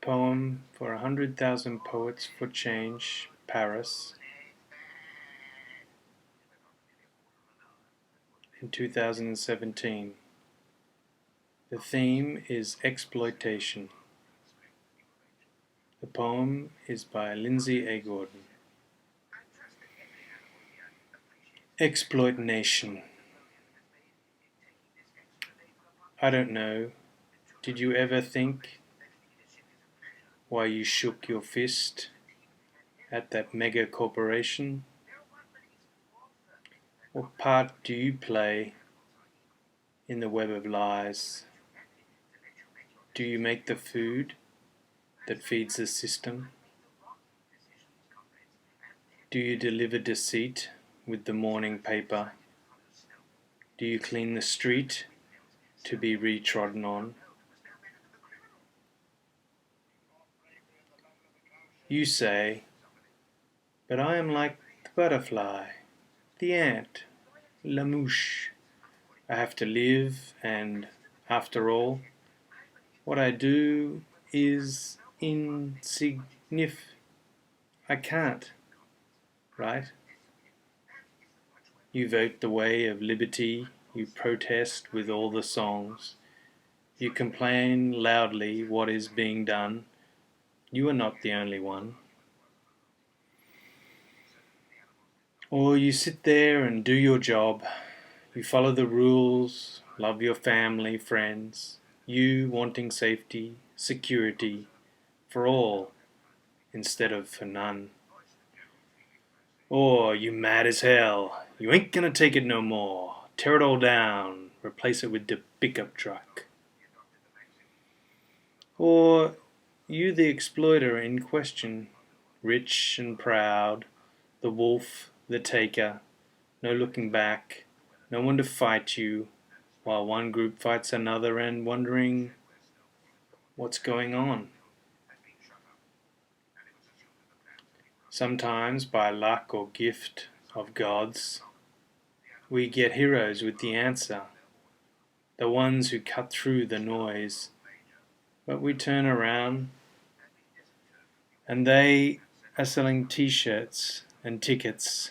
Poem for 100,000 Poets for Change, Paris, in 2017. The theme is exploitation. The poem is by Lindsay A. Gordon. XPLOIT-NATION. I don't know, did you ever think why you shook your fist at that mega corporation? What part do you play in the web of lies? Do you make the food that feeds the system? Do you deliver deceit with the morning paper? Do you clean the street to be re-trodden on? You say, but I am like the butterfly, the ant, la mouche. I have to live, and after all, what I do is insignificant. I can't, right? You vote the way of liberty, you protest with all the songs, you complain loudly what is being done. You are not the only one. Or you sit there and do your job, you follow the rules, love your family, friends, you wanting safety, security, for all, instead of for none. Or you mad as hell, you ain't gonna take it no more, tear it all down, replace it with the pickup truck. Or you the exploiter in question, rich and proud, the wolf, the taker, no looking back, no one to fight you, while one group fights another and wondering what's going on. Sometimes by luck or gift of gods, we get heroes with the answer, the ones who cut through the noise. But we turn around and they are selling t-shirts and tickets.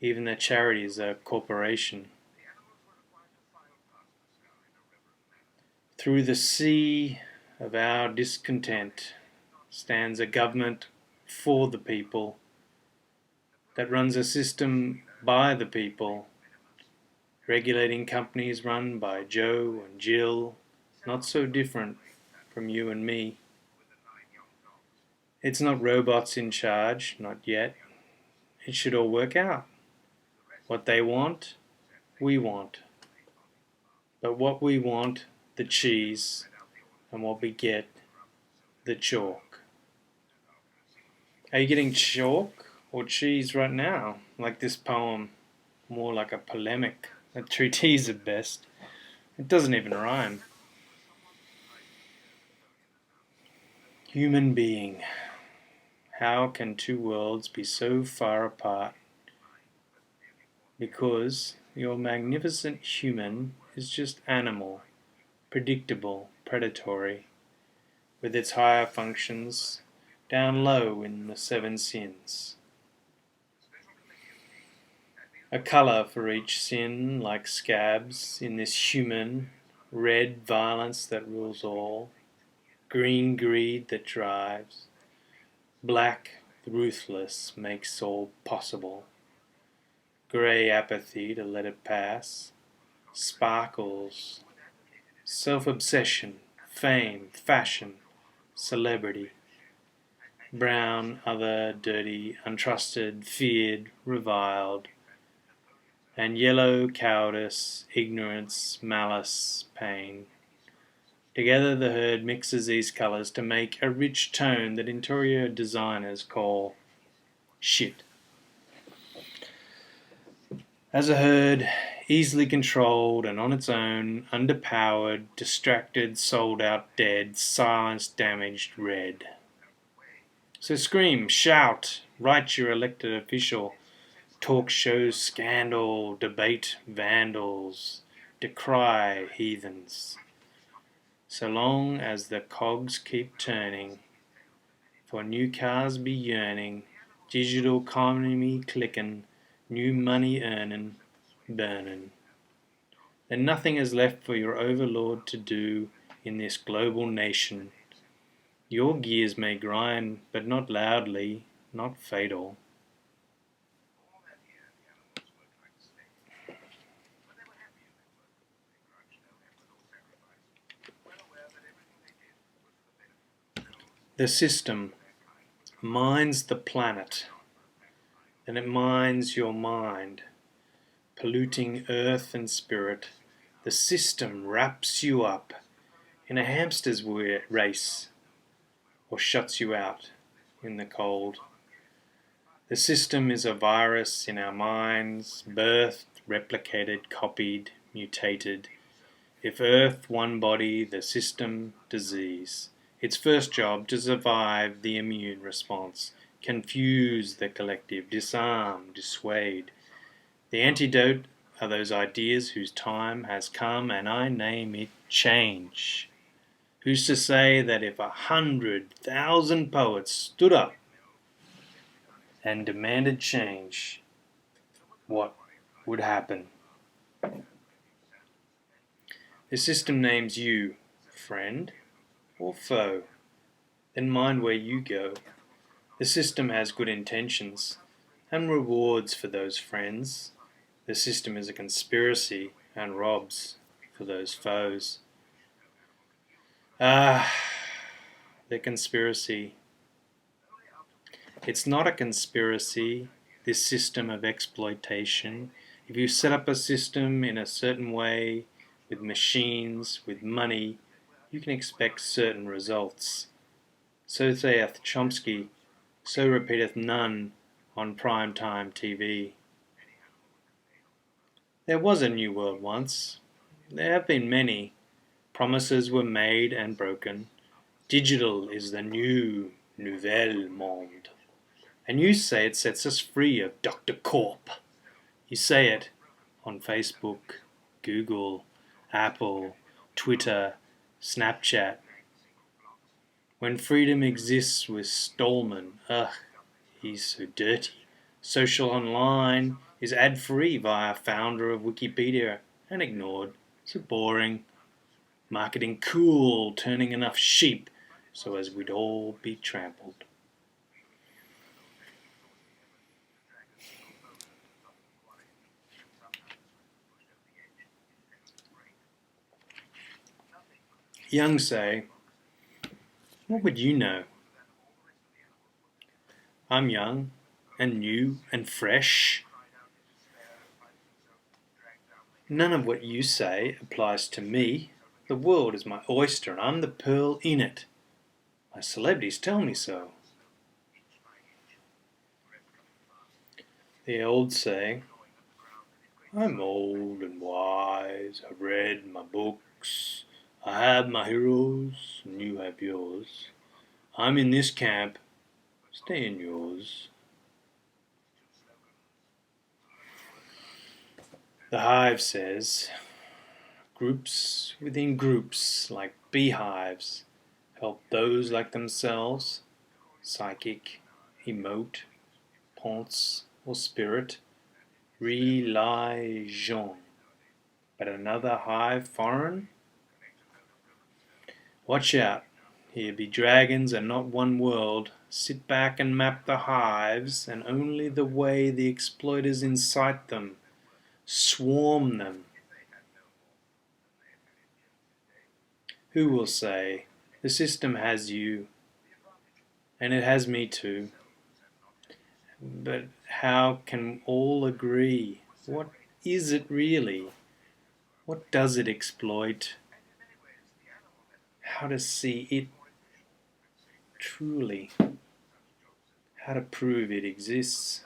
Even their charities are a corporation. Through the sea of our discontent stands a government for the people that runs a system by the people, regulating companies run by Joe and Jill, not so different from you and me. It's not robots in charge, not yet. It should all work out. What they want, we want. But what we want, the cheese, and what we get, the chalk. Are you getting chalk or cheese right now? Like this poem, more like a polemic, a treatise at best. It doesn't even rhyme. Human being. How can two worlds be so far apart? Because your magnificent human is just animal, predictable, predatory, with its higher functions down low in the seven sins. A colour for each sin, like scabs in this human, red violence that rules all, green greed that drives, black ruthless makes all possible, grey apathy to let it pass, sparkles, self-obsession, fame, fashion, celebrity, brown, other, dirty, untrusted, feared, reviled, and yellow, cowardice, ignorance, malice, pain. Together the herd mixes these colours to make a rich tone that interior designers call shit. As a herd, easily controlled and on its own, underpowered, distracted, sold out, dead, silenced, damaged, red. So scream, shout, write your elected official, talk shows, scandal, debate, vandals, decry heathens. So long as the cogs keep turning, for new cars be yearning, digital economy clicking, new money earning, burning, then nothing is left for your overlord to do in this global nation. Your gears may grind, but not loudly, not fatal. The system mines the planet, then it mines your mind, polluting earth and spirit. The system wraps you up in a hamster's race, or shuts you out in the cold. The system is a virus in our minds, birthed, replicated, copied, mutated. If earth one body, the system disease. Its first job to survive the immune response, confuse the collective, disarm, dissuade. The antidote are those ideas whose time has come, and I name it change. Who's to say that if 100,000 poets stood up and demanded change, what would happen? The system names you friend or foe, then mind where you go. The system has good intentions and rewards for those friends. The system is a conspiracy and robs for those foes. The conspiracy. It's not a conspiracy, this system of exploitation. If you set up a system in a certain way, with machines, with money, you can expect certain results. So saith Chomsky, so repeateth none on prime-time TV. There was a new world once. There have been many. Promises were made and broken. Digital is the new nouvelle monde. And you say it sets us free of Dr. Corp. You say it on Facebook, Google, Apple, Twitter, Snapchat. When freedom exists with Stallman, he's so dirty. Social online is ad-free via founder of Wikipedia and ignored. So boring. Marketing cool, turning enough sheep so as we'd all be trampled. Young say, what would you know? I'm young and new and fresh. None of what you say applies to me. The world is my oyster and I'm the pearl in it. My celebrities tell me so. The old say, I'm old and wise, I've read my books, I have my heroes and you have yours. I'm in this camp, stay in yours. The hive says, groups within groups like beehives help those like themselves, psychic, emote, ponce or spirit, religion. But another hive foreign? Watch out, here be dragons and not one world. Sit back and map the hives, and only the way the exploiters incite them, swarm them. Who will say, the system has you, and it has me too. But how can all agree? What is it really? What does it exploit? How to see it truly? How to prove it exists?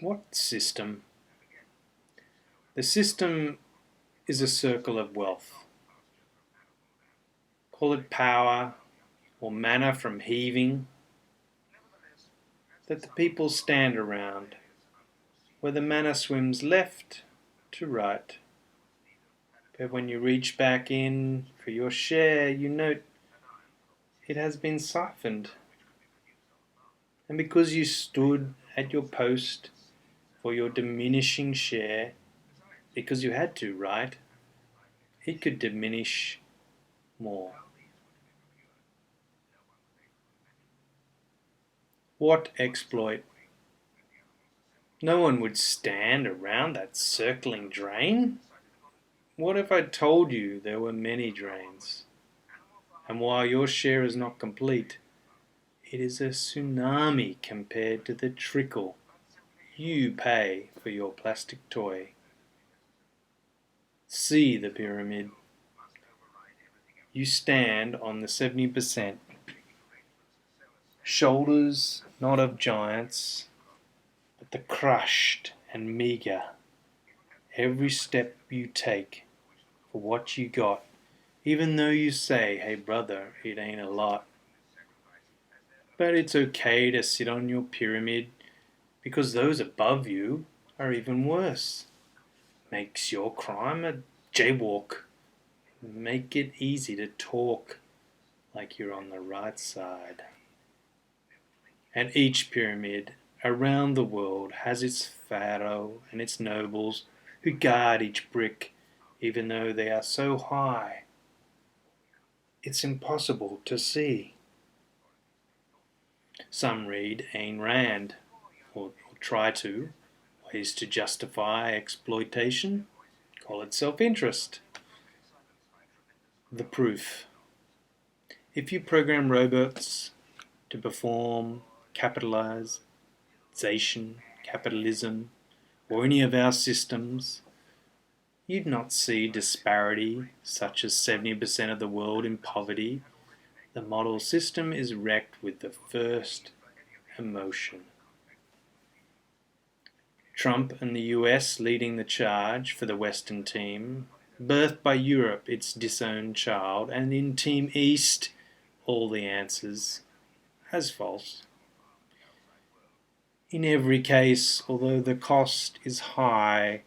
What system? The system is a circle of wealth. Call it power or manna from heaving, that the people stand around, where the manna swims left to right, But when you reach back in for your share, you note it has been siphoned. And because you stood at your post for your diminishing share, because you had to, right? It could diminish more. What exploit? No one would stand around that circling drain. What if I told you there were many drains? And while your share is not complete, it is a tsunami compared to the trickle you pay for your plastic toy. See the pyramid. You stand on the 70%. Shoulders not of giants, but the crushed and meager. Every step you take for what you got, even though you say, hey brother, it ain't a lot. But it's okay to sit on your pyramid because those above you are even worse. Makes your crime a jaywalk. Make it easy to talk like you're on the right side. And each pyramid around the world has its pharaoh and its nobles who guard each brick, even though they are so high it's impossible to see. Some read Ayn Rand, or try to, ways to justify exploitation, call it self-interest. The proof. If you program robots to perform capitalization, capitalism, or any of our systems, you'd not see disparity such as 70% of the world in poverty. The model system is wrecked with the first emotion. Trump and the US leading the charge for the Western team, birthed by Europe, its disowned child, and in Team East, all the answers as false. In every case, although the cost is high,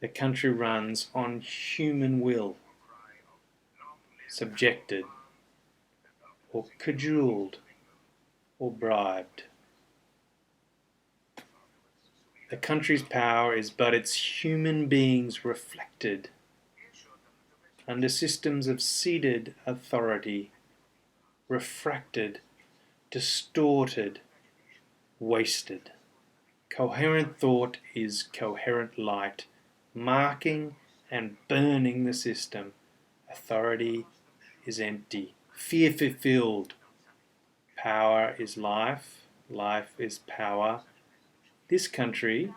the country runs on human will, subjected, or cajoled, or bribed. The country's power is but its human beings reflected under systems of seated authority, refracted, distorted, wasted. Coherent thought is coherent light, marking and burning the system. Authority is empty, fear-fulfilled. Power is life, life is power. This country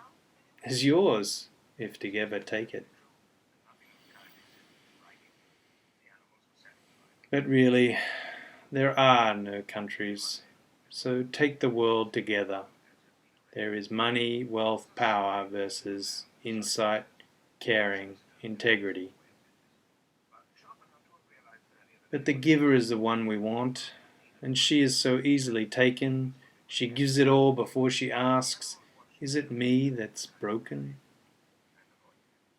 is yours, if to ever take it. But really, there are no countries, so take the world together. There is money, wealth, power versus insight, caring, integrity. But the giver is the one we want, and she is so easily taken. She gives it all before she asks, is it me that's broken?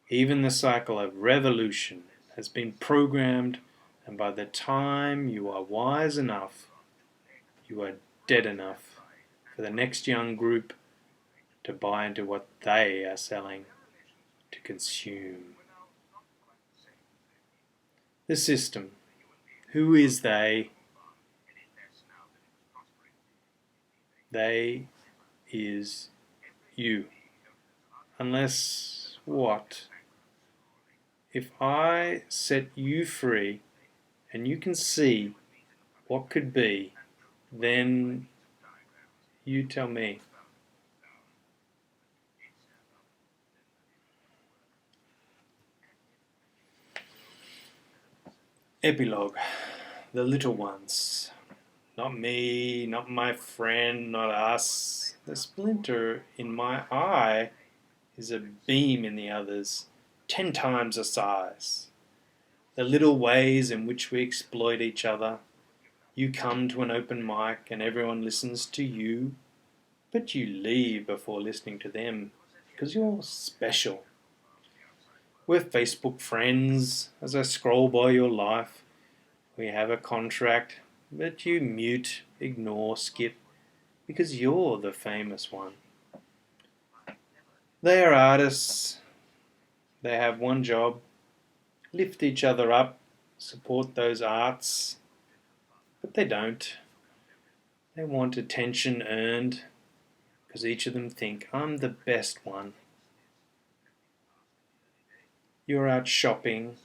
Even the cycle of revolution has been programmed, and by the time you are wise enough, you are dead enough for the next young group to buy into what they are selling, to consume. The system. Who is they? They is you. Unless what? If I set you free and you can see what could be, then you tell me. Epilogue. The little ones. Not me, not my friend, not us. The splinter in my eye is a beam in the others, 10 times the size. The little ways in which we exploit each other. You come to an open mic and everyone listens to you, but you leave before listening to them because you're special. We're Facebook friends. As I scroll by your life, we have a contract, but you mute, ignore, skip, because you're the famous one. They are artists. They have one job: lift each other up, support those arts. But they don't. They want attention earned, because each of them think, I'm the best one. You're out shopping,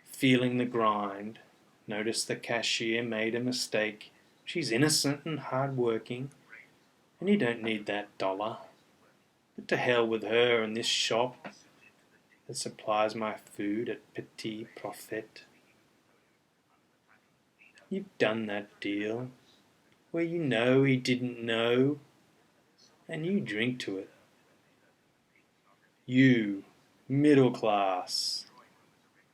feeling the grind. Notice the cashier made a mistake. She's innocent and hard-working, and you don't need that dollar. But to hell with her and this shop that supplies my food at petit profit. You've done that deal where you know he didn't know, and you drink to it. You, middle class,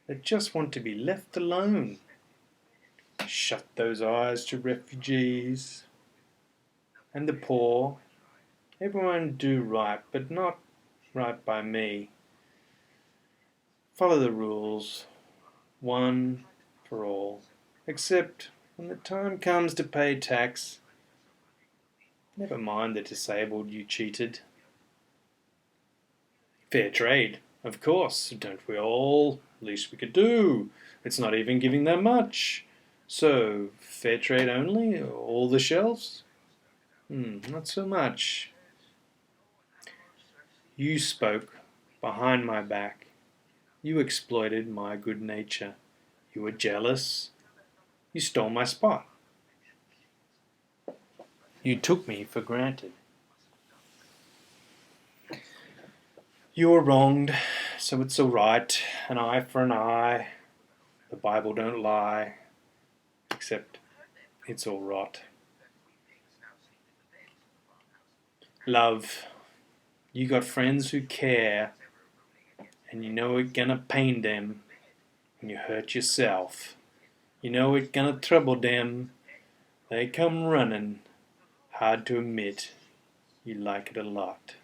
that just want to be left alone. Shut those eyes to refugees and the poor. Everyone do right, but not right by me. Follow the rules, one for all. Except when the time comes to pay tax, never mind the disabled you cheated. Fair trade, of course, don't we all? Least we could do. It's not even giving them much. So, fair trade only? All the shelves? Not so much. You spoke behind my back. You exploited my good nature. You were jealous. You stole my spot. You took me for granted. You were wronged, so it's all right. An eye for an eye. The Bible don't lie. Except it's all rot. Love, you got friends who care, and you know it's gonna pain them when you hurt yourself. You know it's gonna trouble them. They come running. Hard to admit, you like it a lot.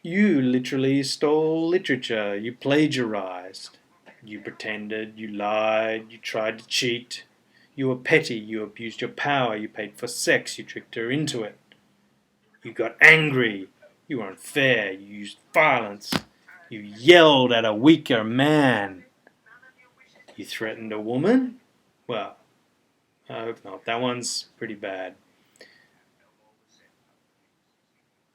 You literally stole literature. You plagiarized. You pretended, you lied, you tried to cheat. You were petty, you abused your power, you paid for sex, you tricked her into it. You got angry, you were unfair, you used violence, you yelled at a weaker man. You threatened a woman? Well, I hope not. That one's pretty bad.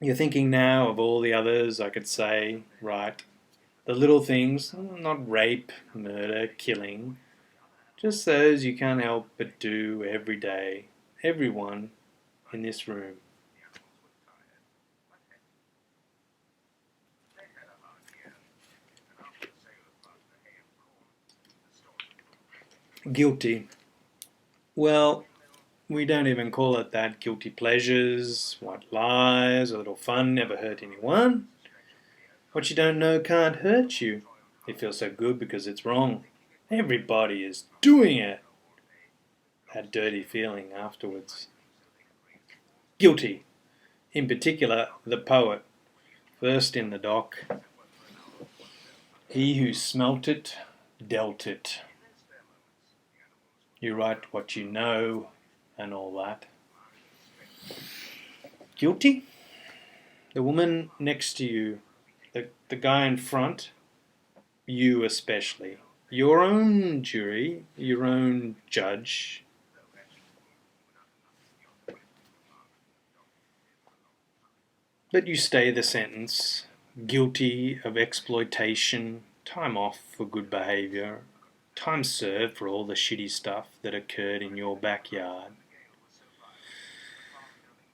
You're thinking now of all the others I could say, right? The little things, not rape, murder, killing, just those you can't help but do every day, everyone in this room. Guilty. Well, we don't even call it that. Guilty pleasures, white lies, a little fun never hurt anyone. What you don't know can't hurt you. It feels so good because it's wrong. Everybody is doing it. That dirty feeling afterwards. Guilty. In particular, the poet. First in the dock. He who smelt it, dealt it. You write what you know and all that. Guilty? The woman next to you, the guy in front, you especially. Your own jury, your own judge. But you stay the sentence. Guilty of exploitation, time off for good behaviour, time served for all the shitty stuff that occurred in your backyard.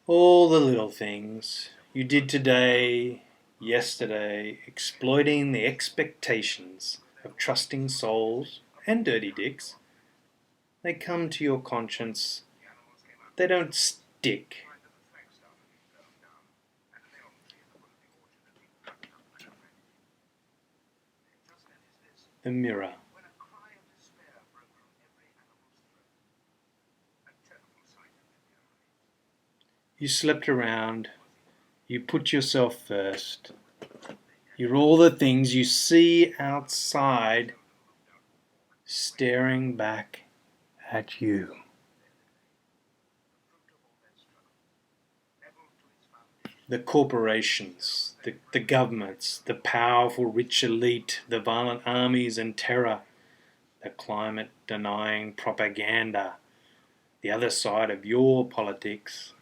All the little things you did today, yesterday, exploiting the expectations of trusting souls and dirty dicks. They come to your conscience. They don't stick. The mirror. You slept around. You put yourself first. You're all the things you see outside staring back at you. The corporations, the governments, the powerful rich elite, the violent armies and terror, the climate-denying propaganda, the other side of your politics,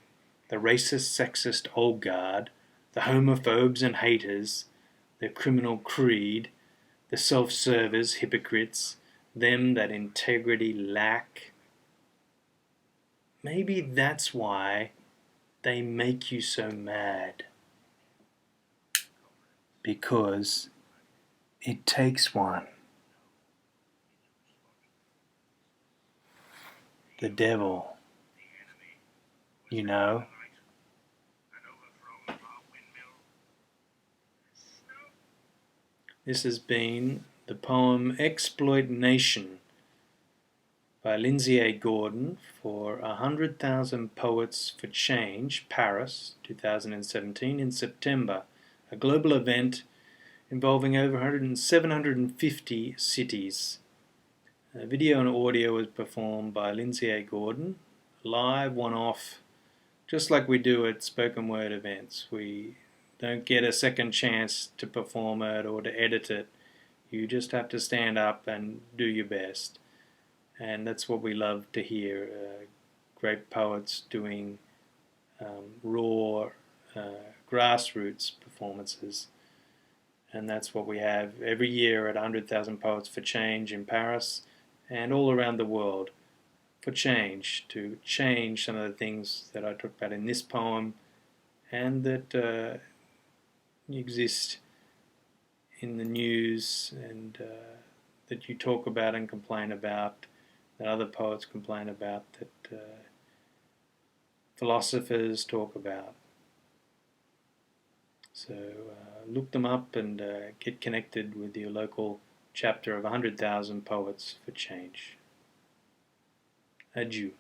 the racist, sexist old guard, the homophobes and haters, the criminal creed, the self-servers, hypocrites, them that integrity lack. Maybe that's why they make you so mad. Because it takes one. The devil, you know. This has been the poem XPLOIT-NATION by Lindsay for 100,000 Poets for Change, Paris, 2017, in September, a global event involving over 750 cities. Video and audio was performed by Lindsay live, one-off, just like we do at spoken word events. We don't get a second chance to perform it or to edit it. You just have to stand up and do your best. And that's what we love to hear, great poets doing raw, grassroots performances. And that's what we have every year at 100,000 Poets for Change in Paris and all around the world, for change, to change some of the things that I talked about in this poem and that exist in the news and that you talk about and complain about, that other poets complain about, that philosophers talk about. So look them up and get connected with your local chapter of 100,000 Poets for Change. Adieu.